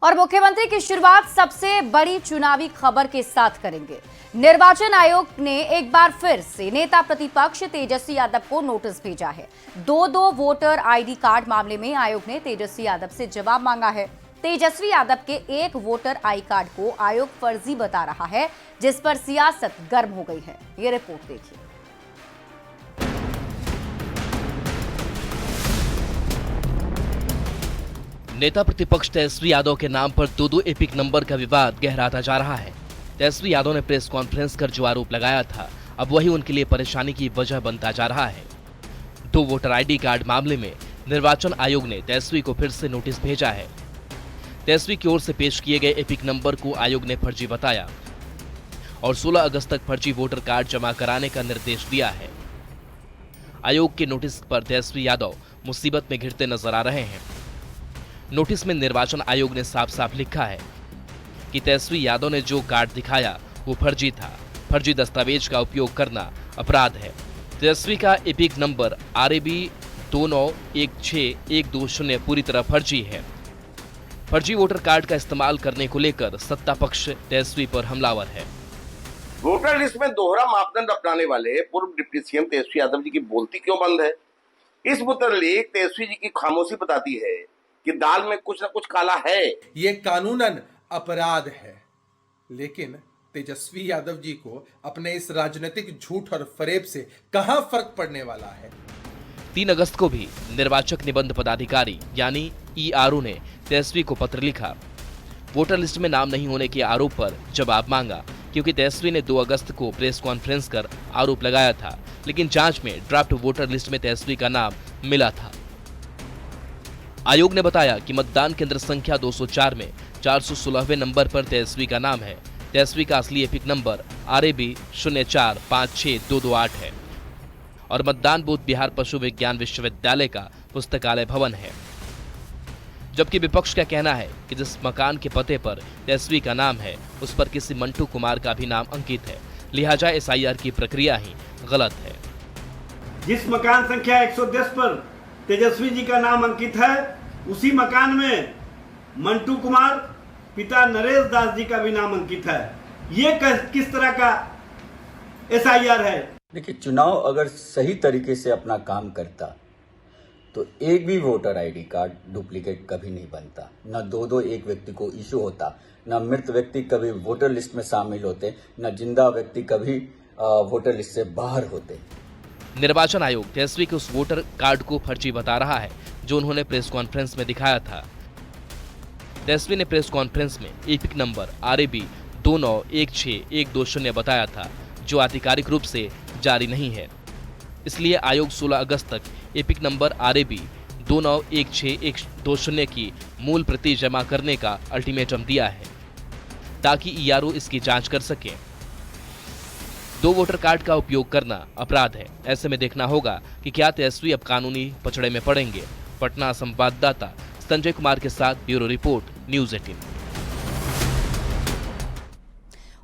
और मुख्यमंत्री की शुरुआत सबसे बड़ी चुनावी खबर के साथ करेंगे। निर्वाचन आयोग ने एक बार फिर से नेता प्रतिपक्ष तेजस्वी यादव को नोटिस भेजा है। दो वोटर आईडी कार्ड मामले में आयोग ने तेजस्वी यादव से जवाब मांगा है। तेजस्वी यादव के एक वोटर आई कार्ड को आयोग फर्जी बता रहा है, जिस पर सियासत गर्म हो गई है। ये रिपोर्ट देखिए। नेता प्रतिपक्ष तेजस्वी यादव के नाम पर दो एपिक नंबर का विवाद गहराता जा रहा है। तेजस्वी यादव ने प्रेस कॉन्फ्रेंस कर जो आरोप लगाया था, अब वही उनके लिए परेशानी की वजह बनता जा रहा है। दो वोटर आईडी कार्ड मामले में निर्वाचन आयोग ने तेजस्वी को फिर से नोटिस भेजा है। तेजस्वी की ओर से पेश किए गए एपिक नंबर को आयोग ने फर्जी बताया और 16 अगस्त तक फर्जी वोटर कार्ड जमा कराने का निर्देश दिया है। आयोग के नोटिस पर तेजस्वी यादव मुसीबत में घिरते नजर आ रहे हैं। नोटिस में निर्वाचन आयोग ने साफ साफ लिखा है कि तेजस्वी यादव ने जो कार्ड दिखाया वो फर्जी था। फर्जी दस्तावेज का उपयोग करना अपराध है। तेजस्वी का एपिक नंबर RAB 2916-120 पूरी तरह फर्जी है। फर्जी वोटर कार्ड का इस्तेमाल करने को लेकर सत्ता पक्ष तेजस्वी पर हमलावर है। वोटर लिस्ट में दोहरा मापदंड अपनाने वाले पूर्व डिप्टी सीएम तेजस्वी यादव जी की बोलती क्यों बंद है? इस मुतालिक तेजस्वी जी की खामोशी बताती है कि दाल में कुछ न कुछ काला है। ये कानूनन अपराध है, लेकिन तेजस्वी यादव जी को अपने इस राजनीतिक झूठ और फरेब से कहां फर्क पड़ने वाला है। 3 अगस्त को भी निर्वाचक निबंध पदाधिकारी यानी ERO ने तेजस्वी को पत्र लिखा। वोटर लिस्ट में नाम नहीं होने के आरोप पर जवाब मांगा, क्योंकि तेजस्वी ने 2 अगस्त को प्रेस कॉन्फ्रेंस कर आरोप लगाया था, लेकिन जांच में ड्राफ्ट वोटर लिस्ट में तेजस्वी का नाम मिला था। आयोग ने बताया कि मतदान केंद्र संख्या 204 में 416वें नंबर पर तेजस्वी का नाम है। तेजस्वी का असली एपिक नंबर RAB 04562228 है और मतदान बूथ बिहार पशु विज्ञान विश्वविद्यालय का पुस्तकालय भवन है। जबकि विपक्ष का कहना है कि जिस मकान के पते पर तेजस्वी का नाम है उस पर किसी मंटू कुमार का भी नाम अंकित है, लिहाजा SIR की प्रक्रिया ही गलत है। जिस मकान संख्या 110 पर तेजस्वी जी का नाम अंकित है, उसी मकान में मंटू कुमार पिता नरेश दास जी का भी नाम अंकित है। ये किस तरह का SIR है? देखिए, चुनाव अगर सही तरीके से अपना काम करता तो एक भी वोटर आईडी कार्ड डुप्लीकेट कभी नहीं बनता, न दो एक व्यक्ति को इशू होता, न मृत व्यक्ति कभी वोटर लिस्ट में शामिल होते, न जिंदा व्यक्ति कभी वोटर लिस्ट से बाहर होते। निर्वाचन आयोग तेजस्वी के उस वोटर कार्ड को फर्जी बता रहा है जो उन्होंने प्रेस कॉन्फ्रेंस में दिखाया था। तेजस्वी ने प्रेस कॉन्फ्रेंस में एपिक नंबर RAB 2916-120 बताया था, जो आधिकारिक रूप से जारी नहीं है। इसलिए आयोग 16 अगस्त तक एपिक नंबर RAB 2916-120 की मूल प्रति जमा करने का अल्टीमेटम दिया है, ताकि ERO इसकी जांच कर सके। 2 वोटर कार्ड का उपयोग करना अपराध है। ऐसे में देखना होगा कि क्या तेजस्वी अब कानूनी पचड़े में पड़ेंगे। पटना संवाददाता संजय कुमार के साथ ब्यूरो रिपोर्ट, न्यूज़ 18।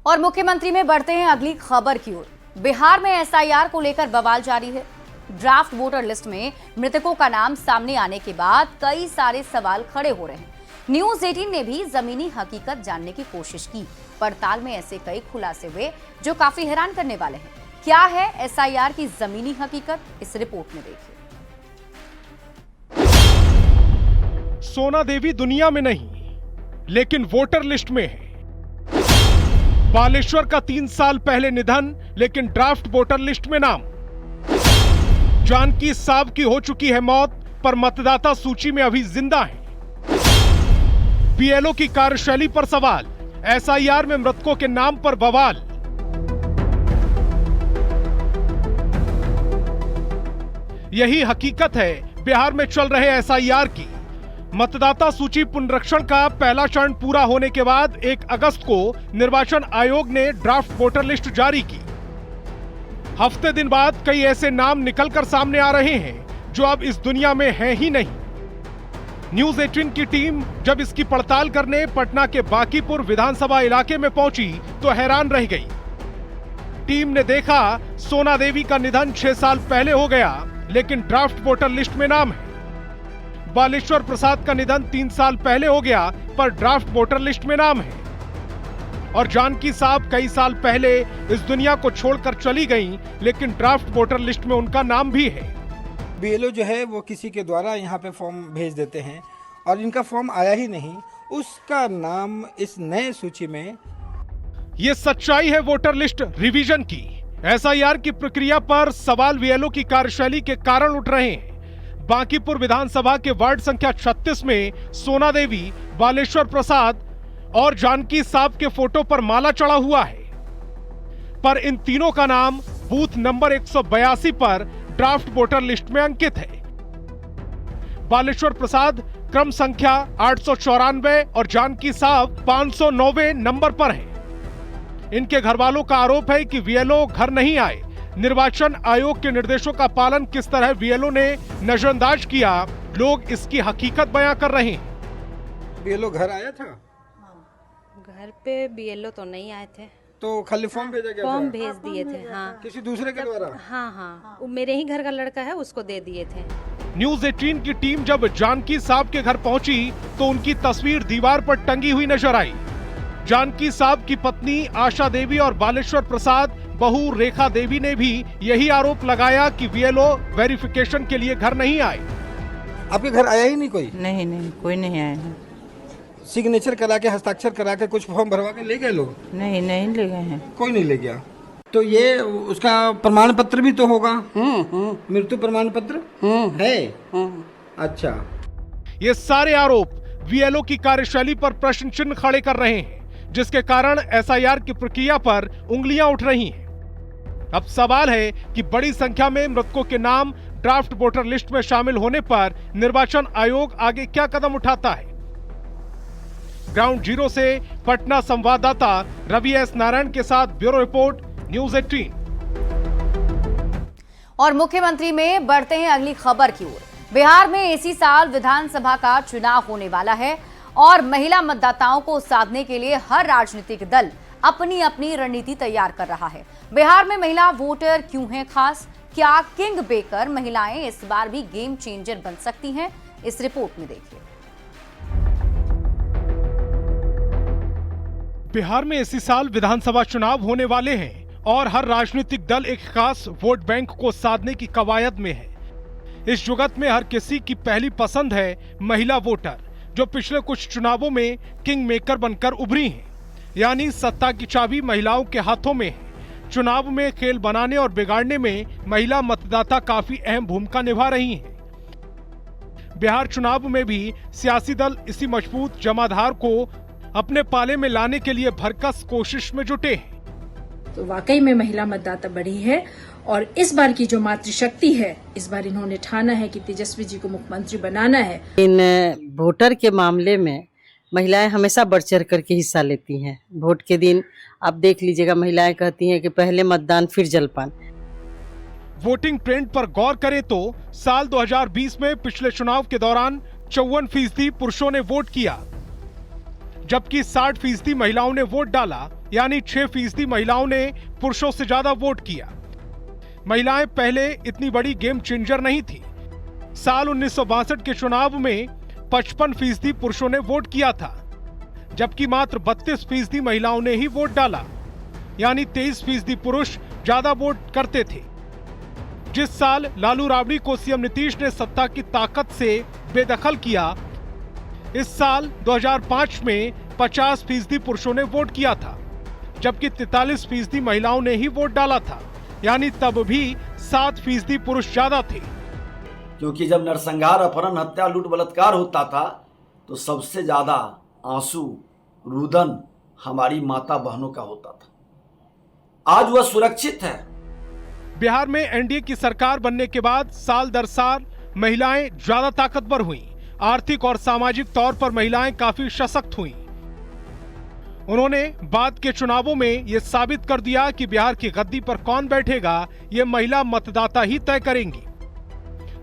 और मुख्यमंत्री में बढ़ते हैं अगली खबर की ओर। बिहार में SIR को लेकर बवाल जारी है। ड्राफ्ट वोटर लिस्ट में मृतकों का नाम सामने आने के बाद कई सारे सवाल खड़े हो रहे हैं। न्यूज़ 18 ने भी जमीनी हकीकत जानने की कोशिश की। पड़ताल में ऐसे कई खुलासे हुए जो काफी हैरान करने वाले हैं। क्या है SIR की जमीनी हकीकत, इस रिपोर्ट में देखिए। सोना देवी दुनिया में नहीं, लेकिन वोटर लिस्ट में है। बालेश्वर का 3 साल पहले निधन, लेकिन ड्राफ्ट वोटर लिस्ट में नाम। जानकी साहब की हो चुकी है मौत, पर मतदाता सूची में अभी जिंदा है। BLO की कार्यशैली पर सवाल, SIR में मृतकों के नाम पर बवाल। यही हकीकत है बिहार में चल रहे SIR की। मतदाता सूची पुनरीक्षण का पहला चरण पूरा होने के बाद 1 अगस्त को निर्वाचन आयोग ने ड्राफ्ट वोटर लिस्ट जारी की। हफ्ते दिन बाद कई ऐसे नाम निकलकर सामने आ रहे हैं जो अब इस दुनिया में हैं ही नहीं। न्यूज़ 18 की टीम जब इसकी पड़ताल करने पटना के बांकीपुर विधानसभा इलाके में पहुंची तो हैरान रह गई। टीम ने देखा सोना देवी का निधन 6 साल पहले हो गया, लेकिन ड्राफ्ट वोटर लिस्ट में नाम है। बालेश्वर प्रसाद का निधन 3 साल पहले हो गया, पर ड्राफ्ट वोटर लिस्ट में नाम है। और जानकी साहब कई साल पहले इस दुनिया को छोड़कर चली गईं, लेकिन ड्राफ्ट वोटर लिस्ट में उनका नाम भी है। बीएलओ जो है वो किसी के द्वारा यहाँ पे फॉर्म भेज देते हैं और इनका फॉर्म आया ही नहीं, उसका नाम इस नए सूची में। ये सच्चाई है वोटर लिस्ट रिवीजन की। एसआईआर की प्रक्रिया पर सवाल बीएलओ की कार्यशैली के कारण उठ रहे हैं। बांकीपुर विधानसभा के वार्ड संख्या 36 में सोना देवी, बालेश्वर प्रसाद और जानकी साहब के फोटो पर माला चढ़ा हुआ है, पर इन तीनों का नाम बूथ नंबर 182 पर ड्राफ्ट वोटर लिस्ट में अंकित है। बालेश्वर प्रसाद क्रम संख्या 894 और जानकी साहब 509वें नंबर पर हैं। इनके घर वालों का आरोप है कि बीएलओ घर नहीं आए। निर्वाचन आयोग के निर्देशों का पालन किस तरह बीएलओ ने नजरअंदाज किया, लोग इसकी हकीकत बयां कर रहे हैं। बीएलओ घर आया था? घर पे बीएलओ तो नहीं आए थे, तो खाली फॉर्म भेजा गया? फॉर्म था? भेज दिए थे। हाँ, किसी दूसरे के द्वारा? हाँ, वो मेरे ही घर का लड़का है, उसको दे दिए थे। न्यूज 18 की टीम जब जानकी साहब के घर पहुंची तो उनकी तस्वीर दीवार पर टंगी हुई नजर आई। जानकी साहब की पत्नी आशा देवी और बालेश्वर प्रसाद बहू रेखा देवी ने भी यही आरोप लगाया कि बीएलओ वेरिफिकेशन के लिए घर नहीं आए। आपके घर आया ही नहीं कोई? नहीं, कोई नहीं आया है। सिग्नेचर करा के, हस्ताक्षर करा के, कुछ फॉर्म भरवा के ले गए लोग? नहीं ले गए हैं, कोई नहीं ले गया। तो ये उसका प्रमाण पत्र भी तो होगा? मृत्यु प्रमाण पत्र है? अच्छा। ये सारे आरोप बीएलओ की कार्यशैली पर प्रश्न चिन्ह खड़े कर रहे हैं, जिसके कारण एसआईआर की प्रक्रिया पर उंगलियां उठ रही हैं। अब सवाल है कि बड़ी संख्या में मृतकों के नाम ड्राफ्ट वोटर लिस्ट में शामिल होने पर निर्वाचन आयोग आगे क्या कदम उठाता है। ग्राउंड जीरो से पटना संवाददाता रवि एस नारायण के साथ ब्यूरो रिपोर्ट, न्यूज 18। और मुख्यमंत्री में बढ़ते हैं अगली खबर की ओर। बिहार में इसी साल विधानसभा का चुनाव होने वाला है और महिला मतदाताओं को साधने के लिए हर राजनीतिक दल अपनी अपनी रणनीति तैयार कर रहा है। बिहार में महिला वोटर क्यों हैं खास? क्या किंग बेकर महिलाएं इस बार भी गेम चेंजर बन सकती हैं? इस रिपोर्ट में देखिए। बिहार में इसी साल विधानसभा चुनाव होने वाले हैं और हर राजनीतिक दल एक खास वोट बैंक को साधने की कवायद में है। इस जुगत में हर किसी की पहली पसंद है महिला वोटर, जो पिछले कुछ चुनावों में किंग मेकर बनकर उभरी हैं, यानी सत्ता की चाबी महिलाओं के हाथों में है। चुनाव में खेल बनाने और बिगाड़ने में महिला मतदाता काफी अहम भूमिका निभा रही हैं। बिहार चुनाव में भी सियासी दल इसी मजबूत जमाधार को अपने पाले में लाने के लिए भरकस कोशिश में जुटे हैं। तो वाकई में महिला मतदाता बढ़ी है और इस बार की जो मातृशक्ति है, इस बार इन्होंने ठाना है कि तेजस्वी जी को मुख्यमंत्री बनाना है। इन वोटर के मामले में महिलाएं हमेशा बढ़ चढ़ करके हिस्सा लेती हैं। वोट के दिन आप देख लीजिएगा, महिलाएं कहती हैं कि पहले मतदान फिर जलपान। वोटिंग ट्रेंड पर गौर करें तो साल 2020 में पिछले चुनाव के दौरान 54% पुरुषों ने वोट किया, जबकि 60% महिलाओं ने वोट डाला, यानी 6% महिलाओं ने पुरुषों से ज्यादा वोट किया। महिलाएं पहले इतनी बड़ी गेम चेंजर नहीं थी। साल 1962 के चुनाव में 55% पुरुषों ने वोट किया था, जबकि मात्र 32% महिलाओं ने ही वोट डाला, यानी 23% पुरुष ज्यादा वोट करते थे। जिस साल लालू राबड़ी को सीएम नीतीश ने सत्ता की ताकत से बेदखल किया, इस साल 2005 में 50% पुरुषों ने वोट किया था, जबकि 43% महिलाओं ने ही वोट डाला था, यानी तब भी 7% पुरुष ज्यादा थे। क्योंकि जब नरसंहार, अपहरण, हत्या, लूट, बलात्कार होता था तो सबसे ज्यादा आंसू, रुदन हमारी माता बहनों का होता था। आज वह सुरक्षित है। बिहार में एनडीए की सरकार बनने के बाद साल दर साल महिलाएं ज्यादा ताकतवर हुईं। आर्थिक और सामाजिक तौर पर महिलाएं काफी सशक्त हुईं। उन्होंने बाद के चुनावों में यह साबित कर दिया कि बिहार की गद्दी पर कौन बैठेगा, ये महिला मतदाता ही तय करेंगी।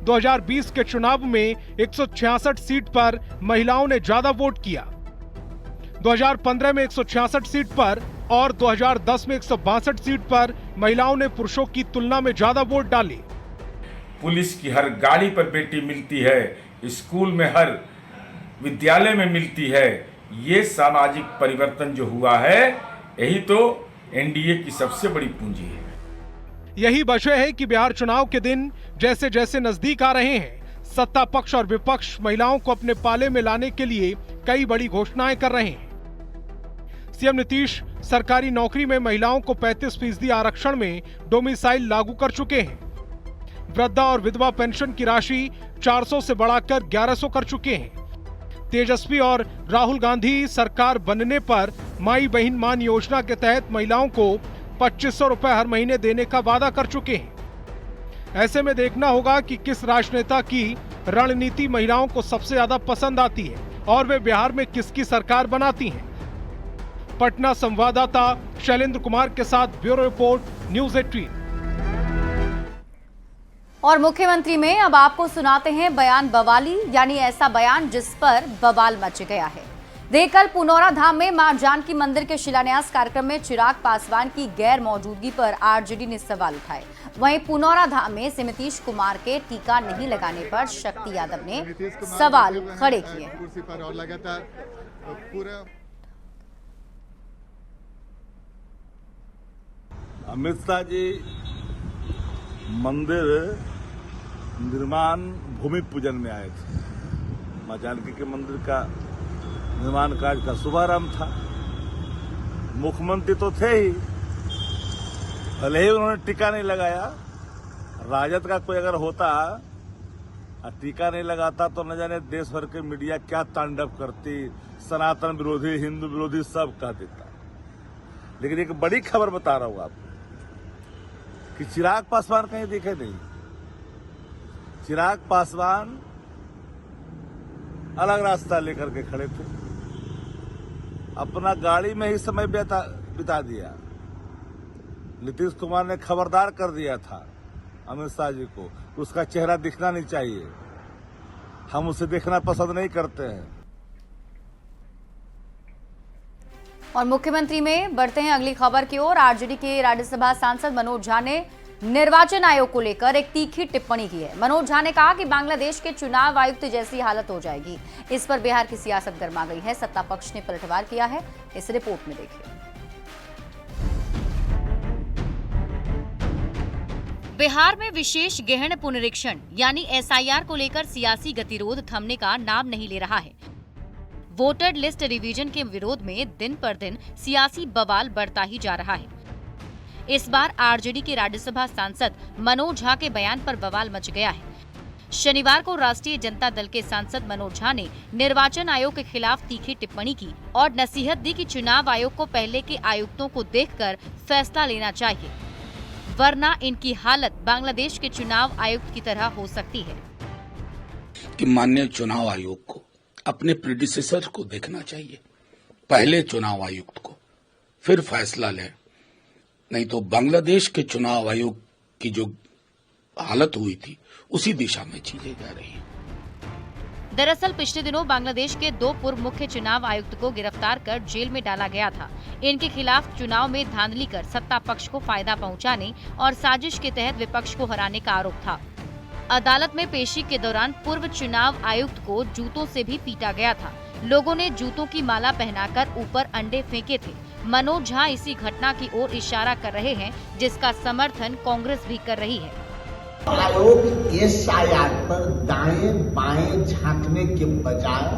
2020 के चुनाव में 166 सीट पर महिलाओं ने ज्यादा वोट किया, 2015 में 166 सीट पर और 2010 में 162 सीट पर महिलाओं ने पुरुषों की तुलना में ज्यादा वोट डाले। पुलिस की हर गाड़ी पर बेटी मिलती है, स्कूल में, हर विद्यालय में मिलती है। ये सामाजिक परिवर्तन जो हुआ है, यही तो एनडीए की सबसे बड़ी पूंजी है। यही वजह है कि बिहार चुनाव के दिन जैसे जैसे नजदीक आ रहे हैं, सत्ता पक्ष और विपक्ष महिलाओं को अपने पाले में लाने के लिए कई बड़ी घोषणाएं कर रहे हैं। सीएम नीतीश सरकारी नौकरी में महिलाओं को 35% आरक्षण में डोमिसाइल लागू कर चुके हैं। वृद्धा और विधवा पेंशन की राशि 400 से बढ़ाकर 1100 कर चुके हैं। तेजस्वी और राहुल गांधी सरकार बनने पर माई बहन मान योजना के तहत महिलाओं को 2500 रुपए हर महीने देने का वादा कर चुके हैं। ऐसे में देखना होगा कि किस राजनेता की रणनीति महिलाओं को सबसे ज्यादा पसंद आती है और वे बिहार में किसकी सरकार बनाती हैं। पटना संवाददाता शैलेंद्र कुमार के साथ ब्यूरो रिपोर्ट, न्यूज़ 18। और मुख्यमंत्री में अब आपको सुनाते हैं बयान बवाली, यानी ऐसा बयान जिस पर बवाल मच गया है। कल पुनौरा धाम में मां जानकी मंदिर के शिलान्यास कार्यक्रम में चिराग पासवान की गैर मौजूदगी पर आरजेडी ने सवाल उठाए। वहीं पुनौरा धाम में से नीतीश कुमार के टीका नहीं लगाने पर शक्ति यादव ने सवाल खड़े किए हैं। अमित शाह जी मंदिर निर्माण भूमि पूजन में आए थे। मां जानकी के मंदिर का निर्माण कार्य का शुभारंभ था। मुख्यमंत्री तो थे ही, भले ही उन्होंने टीका नहीं लगाया। राजद का कोई अगर होता और टीका नहीं लगाता तो न जाने देश भर के मीडिया क्या तांडव करती, सनातन विरोधी, हिंदू विरोधी सब कह देता। लेकिन एक बड़ी खबर बता रहा हूं आपको कि चिराग पासवान कहीं दिखे नहीं। चिराग पासवान अलग रास्ता लेकर के खड़े थे, अपना गाड़ी में ही समय बिता दिया। नीतीश कुमार ने खबरदार कर दिया था अमित शाह जी को, उसका चेहरा दिखना नहीं चाहिए, हम उसे देखना पसंद नहीं करते हैं। और मुख्यमंत्री में बढ़ते हैं अगली खबर की ओर। आरजेडी के राज्यसभा सांसद मनोज झा ने निर्वाचन आयोग को लेकर एक तीखी टिप्पणी की है। मनोज झा ने कहा कि बांग्लादेश के चुनाव आयुक्त जैसी हालत हो जाएगी। इस पर बिहार की सियासत गर्मा गई है। सत्ता पक्ष ने पलटवार किया है, इस रिपोर्ट में देखिए। बिहार में विशेष गहन पुनरीक्षण यानी एसआईआर को लेकर सियासी गतिरोध थमने का नाम नहीं ले रहा है। वोटर लिस्ट रिवीजन के विरोध में दिन पर दिन सियासी बवाल बढ़ता ही जा रहा है। इस बार आरजेडी के राज्यसभा सांसद मनोज झा के बयान पर बवाल मच गया है। शनिवार को राष्ट्रीय जनता दल के सांसद मनोज झा ने निर्वाचन आयोग के खिलाफ तीखी टिप्पणी की और नसीहत दी कि चुनाव आयोग को पहले के आयुक्तों को देखकर फैसला लेना चाहिए, वरना इनकी हालत बांग्लादेश के चुनाव आयुक्त की तरह हो सकती है। कि माननीय चुनाव आयोग को अपने प्रेडिसेसर को देखना चाहिए, पहले चुनाव आयुक्त को, फिर फैसला लें। नहीं तो बांग्लादेश के चुनाव आयोग की जो हालत हुई थी उसी दिशा में चीजें जा रही हैं। दरअसल पिछले दिनों बांग्लादेश के 2 पूर्व मुख्य चुनाव आयुक्त को गिरफ्तार कर जेल में डाला गया था। इनके खिलाफ चुनाव में धांधली कर सत्ता पक्ष को फायदा पहुंचाने और साजिश के तहत विपक्ष को हराने का आरोप था। अदालत में पेशी के दौरान पूर्व चुनाव आयुक्त को जूतों से भी पीटा गया था। लोगों ने जूतों की माला पहनाकर ऊपर अंडे फेंके थे। मनोज झा इसी घटना की ओर इशारा कर रहे हैं, जिसका समर्थन कांग्रेस भी कर रही है। आयोग एसआईआर पर दाएं बाएं झांकने के बजाय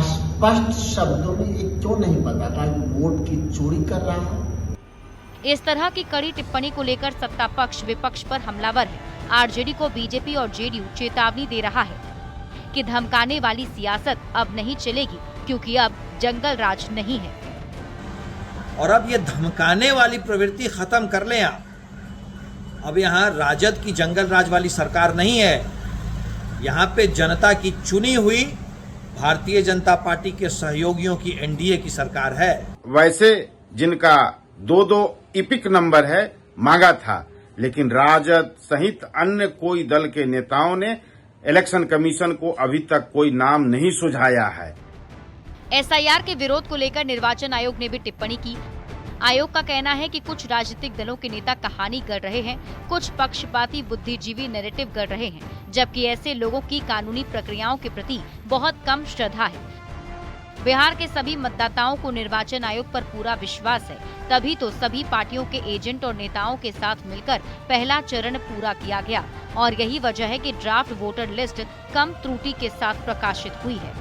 स्पष्ट शब्दों में ये क्यों नहीं बताता वोट की चोरी कर रहा है। इस तरह की कड़ी टिप्पणी को लेकर सत्ता पक्ष विपक्ष पर हमलावर है। आरजेडी को बीजेपी और जेडीयू चेतावनी दे रहा है कि धमकाने वाली सियासत अब नहीं चलेगी, क्योंकि अब जंगल राज नहीं है। और अब ये धमकाने वाली प्रवृत्ति खत्म कर लें आप। अब यहाँ राजद की जंगल राज वाली सरकार नहीं है, यहाँ पे जनता की चुनी हुई भारतीय जनता पार्टी के सहयोगियों की एनडीए की सरकार है। वैसे जिनका 2-2 इपिक नंबर है मांगा था, लेकिन राजद सहित अन्य कोई दल के नेताओं ने इलेक्शन कमीशन को अभी तक कोई नाम नहीं सुझाया है। एसआईआर के विरोध को लेकर निर्वाचन आयोग ने भी टिप्पणी की। आयोग का कहना है कि कुछ राजनीतिक दलों के नेता कहानी कर रहे हैं, कुछ पक्षपाती बुद्धिजीवी नैरेटिव कर रहे हैं, जबकि ऐसे लोगों की कानूनी प्रक्रियाओं के प्रति बहुत कम श्रद्धा है। बिहार के सभी मतदाताओं को निर्वाचन आयोग पर पूरा विश्वास है, तभी तो सभी पार्टियों के एजेंट और नेताओं के साथ मिलकर पहला चरण पूरा किया गया और यही वजह है कि ड्राफ्ट वोटर लिस्ट कम त्रुटि के साथ प्रकाशित हुई है।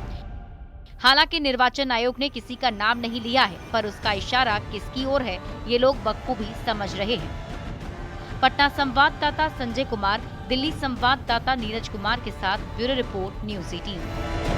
हालांकि निर्वाचन आयोग ने किसी का नाम नहीं लिया है, पर उसका इशारा किसकी ओर है ये लोग बखूबी समझ रहे हैं। पटना संवाददाता संजय कुमार, दिल्ली संवाददाता नीरज कुमार के साथ ब्यूरो रिपोर्ट न्यूज़ 18।